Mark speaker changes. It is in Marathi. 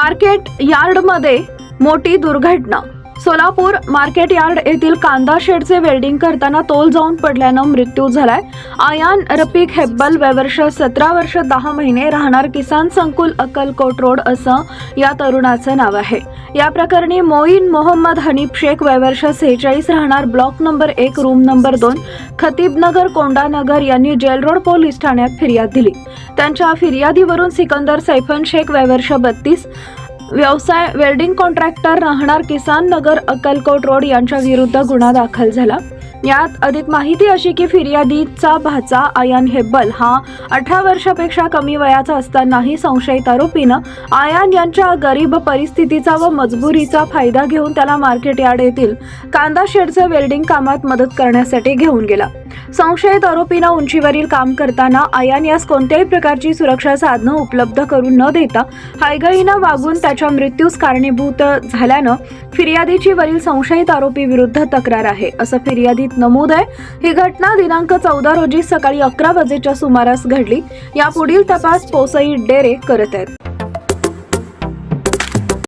Speaker 1: मार्केट यार्डमध्ये मोठी दुर्घटना। सोलापूर मार्केट यार्ड येथील कांदा शेडचे वेल्डिंग करताना तोल जाऊन पडल्यानं मृत्यू झालाय। आयान रफिक हेब्बल वयवर्ष 17 वर्ष 10 महिने, राहणार किसान संकुल अक्कलकोट रोड असं या तरुणाचं नाव आहे। या प्रकरणी मोईन मोहम्मद हनीफ शेख वयवर्ष 46, राहणार block number 1 room number 2 खतीबनगर Kondanagar यांनी जेल रोड पोलीस ठाण्यात फिर्याद दिली। त्यांच्या फिर्यादीवरून सिकंदर सैफन शेख वयवर्ष 32, व्यवसाय वेल्डिंग कॉन्ट्रॅक्टर, राहणार किसान नगर अक्कलकोट रोड यांच्या विरुद्ध गुन्हा दाखल झाला। यात अधिक माहिती अशी की फिर्यादीचा भाचा आयान हेब्बल हा 18 वर्षापेक्षा कमी वयाचा असतानाही संशयित आरोपीनं आयान यांच्या गरीब परिस्थितीचा व मजबुरीचा फायदा घेऊन त्याला मार्केट यार्ड येथील कांदा शेडचे वेल्डिंग कामात मदत करण्यासाठी घेऊन गेला। संशयित आरोपीनं उंचीवरील काम करताना आयान यास कोणत्याही प्रकारची सुरक्षा साधनं उपलब्ध करून न देता हयगयीनं वागून त्याच्या मृत्यूस कारणीभूत झाल्यानं फिर्यादीची वरील संशयित आरोपी विरुद्ध तक्रार आहे असं फिर्यादीत नमूद आहे। ही घटना दिनांक 14 रोजी सकाळी 11 वाजेच्या सुमारास घडली। यापुढील तपास पोसई डेरे करत आहेत।